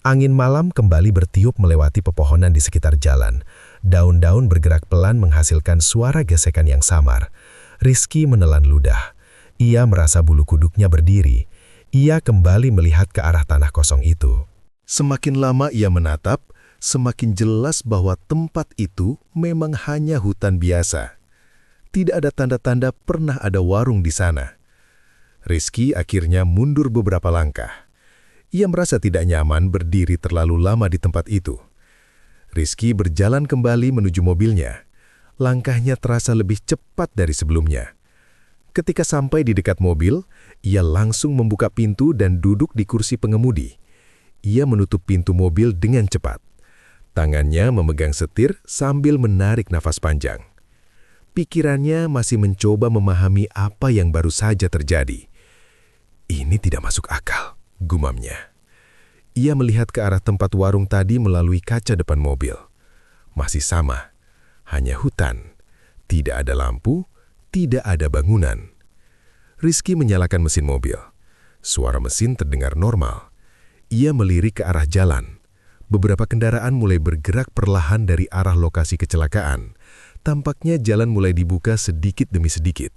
Angin malam kembali bertiup melewati pepohonan di sekitar jalan. Daun-daun bergerak pelan menghasilkan suara gesekan yang samar. Rizky menelan ludah. Ia merasa bulu kuduknya berdiri. Ia kembali melihat ke arah tanah kosong itu. Semakin lama ia menatap, semakin jelas bahwa tempat itu memang hanya hutan biasa. Tidak ada tanda-tanda pernah ada warung di sana. Rizky akhirnya mundur beberapa langkah. Ia merasa tidak nyaman berdiri terlalu lama di tempat itu. Rizky berjalan kembali menuju mobilnya. Langkahnya terasa lebih cepat dari sebelumnya. Ketika sampai di dekat mobil, ia langsung membuka pintu dan duduk di kursi pengemudi. Ia menutup pintu mobil dengan cepat. Tangannya memegang setir sambil menarik nafas panjang. Pikirannya masih mencoba memahami apa yang baru saja terjadi. "Ini tidak masuk akal," gumamnya. Ia melihat ke arah tempat warung tadi melalui kaca depan mobil. Masih sama, hanya hutan. Tidak ada lampu, tidak ada bangunan. Rizky menyalakan mesin mobil. Suara mesin terdengar normal. Ia melirik ke arah jalan. Beberapa kendaraan mulai bergerak perlahan dari arah lokasi kecelakaan. Tampaknya jalan mulai dibuka sedikit demi sedikit.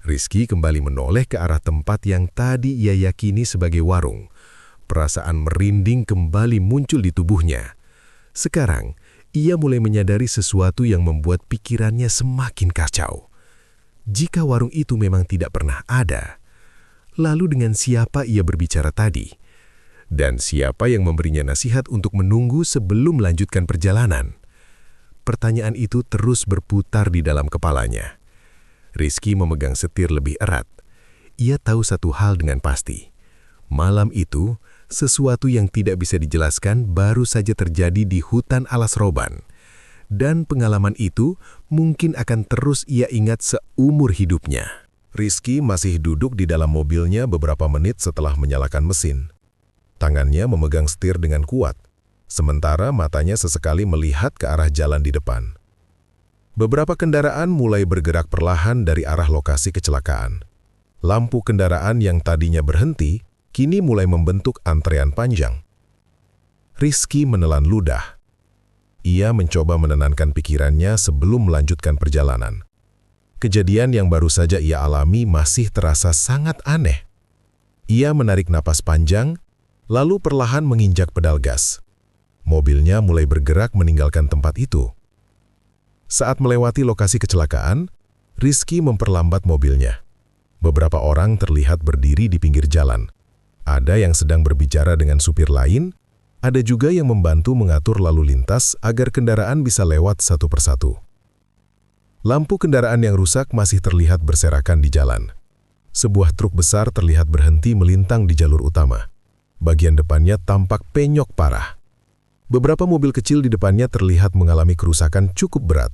Rizky kembali menoleh ke arah tempat yang tadi ia yakini sebagai warung. Perasaan merinding kembali muncul di tubuhnya. Sekarang, ia mulai menyadari sesuatu yang membuat pikirannya semakin kacau. Jika warung itu memang tidak pernah ada, lalu dengan siapa ia berbicara tadi? Dan siapa yang memberinya nasihat untuk menunggu sebelum melanjutkan perjalanan? Pertanyaan itu terus berputar di dalam kepalanya. Rizky memegang setir lebih erat. Ia tahu satu hal dengan pasti. Malam itu, sesuatu yang tidak bisa dijelaskan baru saja terjadi di hutan Alas Roban. Dan pengalaman itu mungkin akan terus ia ingat seumur hidupnya. Rizky masih duduk di dalam mobilnya beberapa menit setelah menyalakan mesin. Tangannya memegang setir dengan kuat, sementara matanya sesekali melihat ke arah jalan di depan. Beberapa kendaraan mulai bergerak perlahan dari arah lokasi kecelakaan. Lampu kendaraan yang tadinya berhenti, kini mulai membentuk antrean panjang. Rizky menelan ludah. Ia mencoba menenangkan pikirannya sebelum melanjutkan perjalanan. Kejadian yang baru saja ia alami masih terasa sangat aneh. Ia menarik napas panjang, lalu perlahan menginjak pedal gas. Mobilnya mulai bergerak meninggalkan tempat itu. Saat melewati lokasi kecelakaan, Rizky memperlambat mobilnya. Beberapa orang terlihat berdiri di pinggir jalan. Ada yang sedang berbicara dengan supir lain, ada juga yang membantu mengatur lalu lintas agar kendaraan bisa lewat satu persatu. Lampu kendaraan yang rusak masih terlihat berserakan di jalan. Sebuah truk besar terlihat berhenti melintang di jalur utama. Bagian depannya tampak penyok parah. Beberapa mobil kecil di depannya terlihat mengalami kerusakan cukup berat.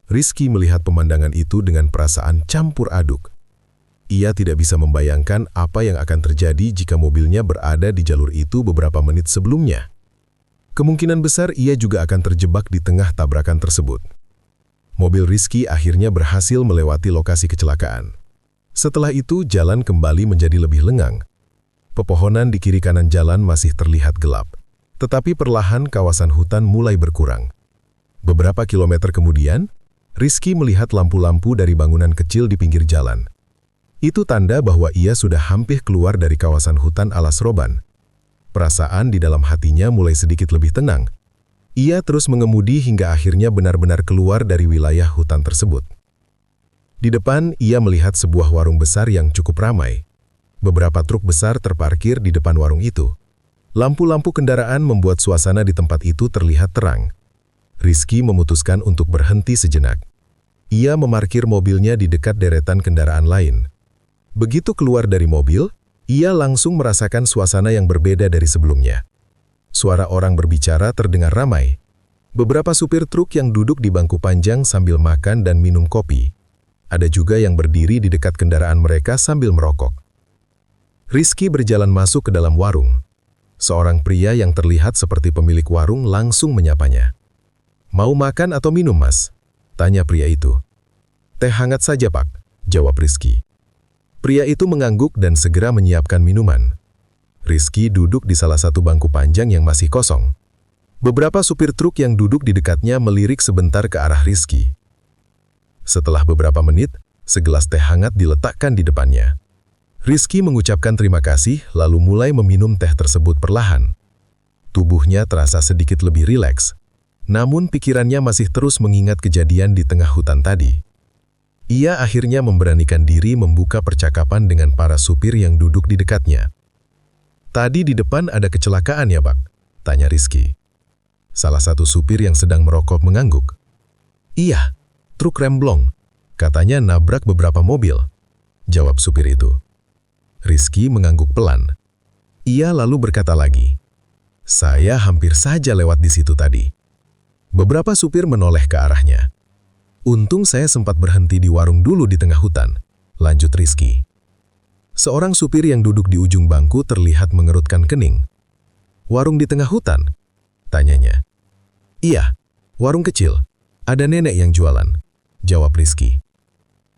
Rizky melihat pemandangan itu dengan perasaan campur aduk. Ia tidak bisa membayangkan apa yang akan terjadi jika mobilnya berada di jalur itu beberapa menit sebelumnya. Kemungkinan besar ia juga akan terjebak di tengah tabrakan tersebut. Mobil Rizky akhirnya berhasil melewati lokasi kecelakaan. Setelah itu, jalan kembali menjadi lebih lengang. Pepohonan di kiri kanan jalan masih terlihat gelap, tetapi perlahan kawasan hutan mulai berkurang. Beberapa kilometer kemudian, Rizky melihat lampu-lampu dari bangunan kecil di pinggir jalan. Itu tanda bahwa ia sudah hampir keluar dari kawasan hutan Alas Roban. Perasaan di dalam hatinya mulai sedikit lebih tenang. Ia terus mengemudi hingga akhirnya benar-benar keluar dari wilayah hutan tersebut. Di depan, ia melihat sebuah warung besar yang cukup ramai. Beberapa truk besar terparkir di depan warung itu. Lampu-lampu kendaraan membuat suasana di tempat itu terlihat terang. Rizky memutuskan untuk berhenti sejenak. Ia memarkir mobilnya di dekat deretan kendaraan lain. Begitu keluar dari mobil, ia langsung merasakan suasana yang berbeda dari sebelumnya. Suara orang berbicara terdengar ramai. Beberapa supir truk yang duduk di bangku panjang sambil makan dan minum kopi. Ada juga yang berdiri di dekat kendaraan mereka sambil merokok. Rizky berjalan masuk ke dalam warung. Seorang pria yang terlihat seperti pemilik warung langsung menyapanya. "Mau makan atau minum, Mas?" tanya pria itu. "Teh hangat saja, Pak," jawab Rizky. Pria itu mengangguk dan segera menyiapkan minuman. Rizky duduk di salah satu bangku panjang yang masih kosong. Beberapa supir truk yang duduk di dekatnya melirik sebentar ke arah Rizky. Setelah beberapa menit, segelas teh hangat diletakkan di depannya. Rizky mengucapkan terima kasih lalu mulai meminum teh tersebut perlahan. Tubuhnya terasa sedikit lebih rileks, namun pikirannya masih terus mengingat kejadian di tengah hutan tadi. Ia akhirnya memberanikan diri membuka percakapan dengan para supir yang duduk di dekatnya. "Tadi di depan ada kecelakaan ya, Pak?" tanya Rizky. Salah satu supir yang sedang merokok mengangguk. "Iya, truk remblong. Katanya nabrak beberapa mobil," jawab supir itu. Rizky mengangguk pelan. Ia lalu berkata lagi, "Saya hampir saja lewat di situ tadi." Beberapa supir menoleh ke arahnya. "Untung saya sempat berhenti di warung dulu di tengah hutan," lanjut Rizky. Seorang supir yang duduk di ujung bangku terlihat mengerutkan kening. "Warung di tengah hutan?" tanyanya. "Iya, warung kecil. Ada nenek yang jualan," jawab Rizky.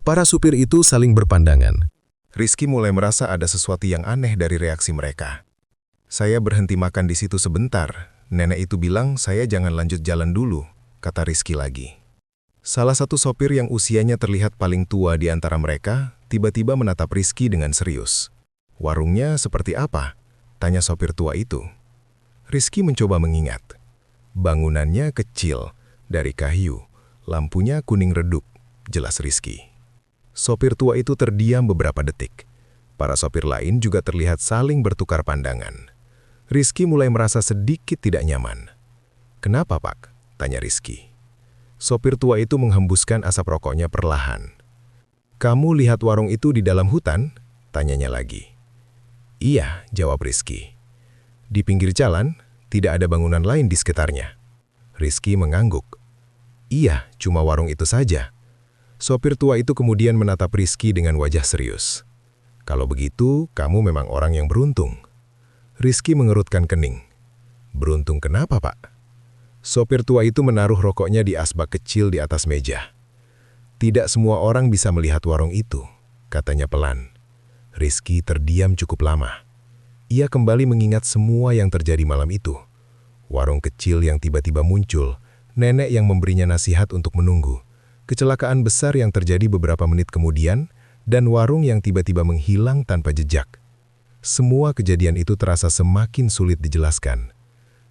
Para supir itu saling berpandangan. Rizky mulai merasa ada sesuatu yang aneh dari reaksi mereka. "Saya berhenti makan di situ sebentar. Nenek itu bilang saya jangan lanjut jalan dulu," kata Rizky lagi. Salah satu sopir yang usianya terlihat paling tua di antara mereka, tiba-tiba menatap Rizky dengan serius. "Warungnya seperti apa?" tanya sopir tua itu. Rizky mencoba mengingat. Bangunannya kecil, dari kayu, lampunya kuning redup, jelas Rizky. Sopir tua itu terdiam beberapa detik. Para sopir lain juga terlihat saling bertukar pandangan. Rizky mulai merasa sedikit tidak nyaman. "Kenapa, Pak?" tanya Rizky. Sopir tua itu menghembuskan asap rokoknya perlahan. "Kamu lihat warung itu di dalam hutan?" tanyanya lagi. "Iya," jawab Rizky. "Di pinggir jalan, tidak ada bangunan lain di sekitarnya." Rizky mengangguk. "Iya, cuma warung itu saja." Sopir tua itu kemudian menatap Rizky dengan wajah serius. "Kalau begitu, kamu memang orang yang beruntung." Rizky mengerutkan kening. "Beruntung kenapa, Pak?" Sopir tua itu menaruh rokoknya di asbak kecil di atas meja. "Tidak semua orang bisa melihat warung itu," katanya pelan. Rizky terdiam cukup lama. Ia kembali mengingat semua yang terjadi malam itu. Warung kecil yang tiba-tiba muncul, nenek yang memberinya nasihat untuk menunggu, kecelakaan besar yang terjadi beberapa menit kemudian, dan warung yang tiba-tiba menghilang tanpa jejak. Semua kejadian itu terasa semakin sulit dijelaskan.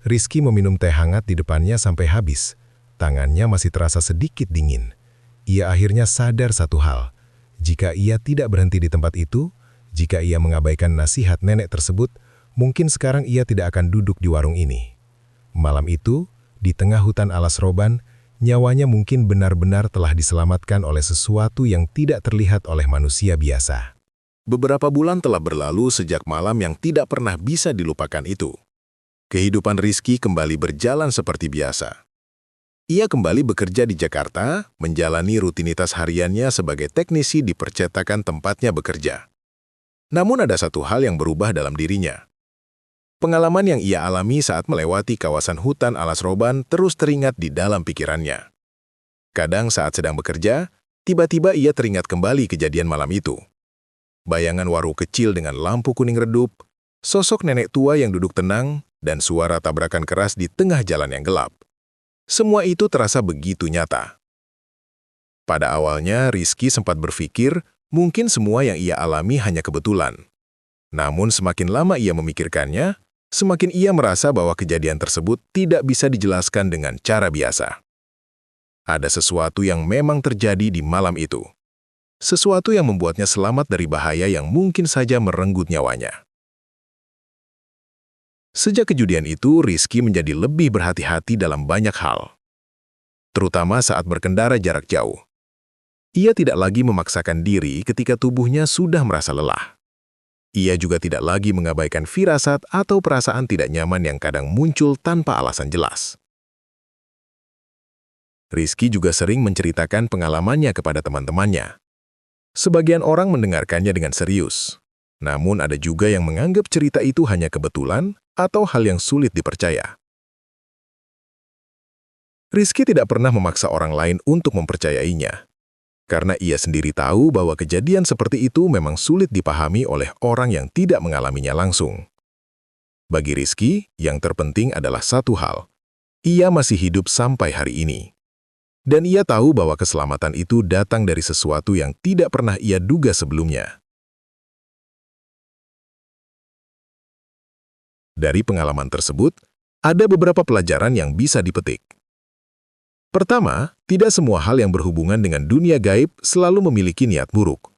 Rizky meminum teh hangat di depannya sampai habis. Tangannya masih terasa sedikit dingin. Ia akhirnya sadar satu hal. Jika ia tidak berhenti di tempat itu, jika ia mengabaikan nasihat nenek tersebut, mungkin sekarang ia tidak akan duduk di warung ini. Malam itu, di tengah hutan alas roban, nyawanya mungkin benar-benar telah diselamatkan oleh sesuatu yang tidak terlihat oleh manusia biasa. Beberapa bulan telah berlalu sejak malam yang tidak pernah bisa dilupakan itu. Kehidupan Rizky kembali berjalan seperti biasa. Ia kembali bekerja di Jakarta, menjalani rutinitas hariannya sebagai teknisi di percetakan tempatnya bekerja. Namun ada satu hal yang berubah dalam dirinya. Pengalaman yang ia alami saat melewati kawasan hutan alas roban terus teringat di dalam pikirannya. Kadang saat sedang bekerja, tiba-tiba ia teringat kembali kejadian malam itu. Bayangan warung kecil dengan lampu kuning redup, sosok nenek tua yang duduk tenang, dan suara tabrakan keras di tengah jalan yang gelap. Semua itu terasa begitu nyata. Pada awalnya, Rizky sempat berpikir mungkin semua yang ia alami hanya kebetulan. Namun semakin lama ia memikirkannya, semakin ia merasa bahwa kejadian tersebut tidak bisa dijelaskan dengan cara biasa. Ada sesuatu yang memang terjadi di malam itu. Sesuatu yang membuatnya selamat dari bahaya yang mungkin saja merenggut nyawanya. Sejak kejadian itu, Rizky menjadi lebih berhati-hati dalam banyak hal. Terutama saat berkendara jarak jauh. Ia tidak lagi memaksakan diri ketika tubuhnya sudah merasa lelah. Ia juga tidak lagi mengabaikan firasat atau perasaan tidak nyaman yang kadang muncul tanpa alasan jelas. Rizky juga sering menceritakan pengalamannya kepada teman-temannya. Sebagian orang mendengarkannya dengan serius, namun ada juga yang menganggap cerita itu hanya kebetulan atau hal yang sulit dipercaya. Rizky tidak pernah memaksa orang lain untuk mempercayainya, karena ia sendiri tahu bahwa kejadian seperti itu memang sulit dipahami oleh orang yang tidak mengalaminya langsung. Bagi Rizky, yang terpenting adalah satu hal. Ia masih hidup sampai hari ini. Dan ia tahu bahwa keselamatan itu datang dari sesuatu yang tidak pernah ia duga sebelumnya. Dari pengalaman tersebut, ada beberapa pelajaran yang bisa dipetik. Pertama, tidak semua hal yang berhubungan dengan dunia gaib selalu memiliki niat buruk.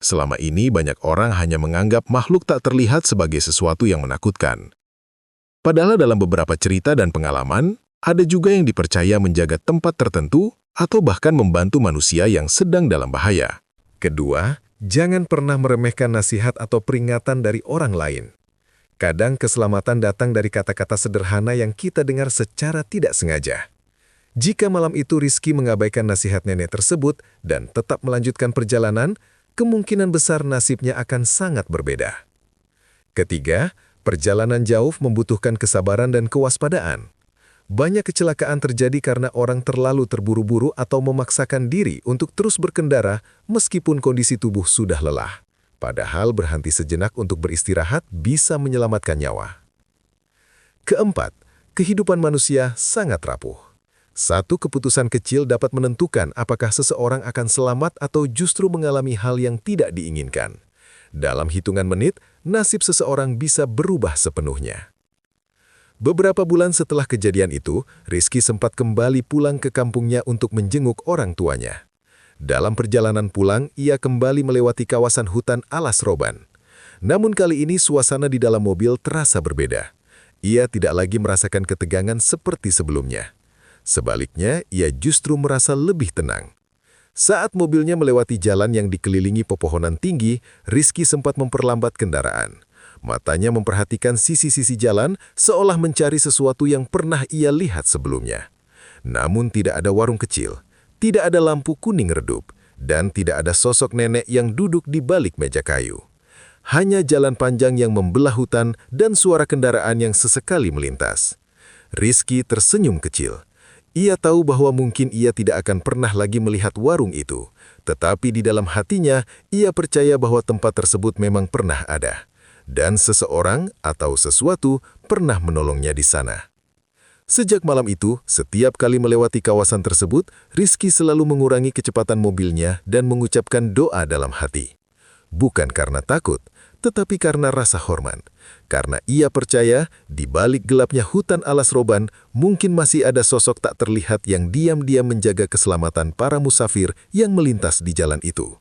Selama ini banyak orang hanya menganggap makhluk tak terlihat sebagai sesuatu yang menakutkan. Padahal dalam beberapa cerita dan pengalaman, ada juga yang dipercaya menjaga tempat tertentu atau bahkan membantu manusia yang sedang dalam bahaya. Kedua, jangan pernah meremehkan nasihat atau peringatan dari orang lain. Kadang keselamatan datang dari kata-kata sederhana yang kita dengar secara tidak sengaja. Jika malam itu Rizky mengabaikan nasihat nenek tersebut dan tetap melanjutkan perjalanan, kemungkinan besar nasibnya akan sangat berbeda. Ketiga, perjalanan jauh membutuhkan kesabaran dan kewaspadaan. Banyak kecelakaan terjadi karena orang terlalu terburu-buru atau memaksakan diri untuk terus berkendara meskipun kondisi tubuh sudah lelah. Padahal berhenti sejenak untuk beristirahat bisa menyelamatkan nyawa. Keempat, kehidupan manusia sangat rapuh. Satu keputusan kecil dapat menentukan apakah seseorang akan selamat atau justru mengalami hal yang tidak diinginkan. Dalam hitungan menit, nasib seseorang bisa berubah sepenuhnya. Beberapa bulan setelah kejadian itu, Rizky sempat kembali pulang ke kampungnya untuk menjenguk orang tuanya. Dalam perjalanan pulang, ia kembali melewati kawasan hutan alas roban. Namun kali ini suasana di dalam mobil terasa berbeda. Ia tidak lagi merasakan ketegangan seperti sebelumnya. Sebaliknya, ia justru merasa lebih tenang. Saat mobilnya melewati jalan yang dikelilingi pepohonan tinggi, Rizky sempat memperlambat kendaraan. Matanya memperhatikan sisi-sisi jalan seolah mencari sesuatu yang pernah ia lihat sebelumnya. Namun tidak ada warung kecil, tidak ada lampu kuning redup, dan tidak ada sosok nenek yang duduk di balik meja kayu. Hanya jalan panjang yang membelah hutan dan suara kendaraan yang sesekali melintas. Rizky tersenyum kecil. Ia tahu bahwa mungkin ia tidak akan pernah lagi melihat warung itu, tetapi di dalam hatinya ia percaya bahwa tempat tersebut memang pernah ada, dan seseorang atau sesuatu pernah menolongnya di sana. Sejak malam itu, setiap kali melewati kawasan tersebut, Rizky selalu mengurangi kecepatan mobilnya dan mengucapkan doa dalam hati. Bukan karena takut, tetapi karena rasa hormat. Karena ia percaya, di balik gelapnya hutan alas roban, mungkin masih ada sosok tak terlihat yang diam-diam menjaga keselamatan para musafir yang melintas di jalan itu.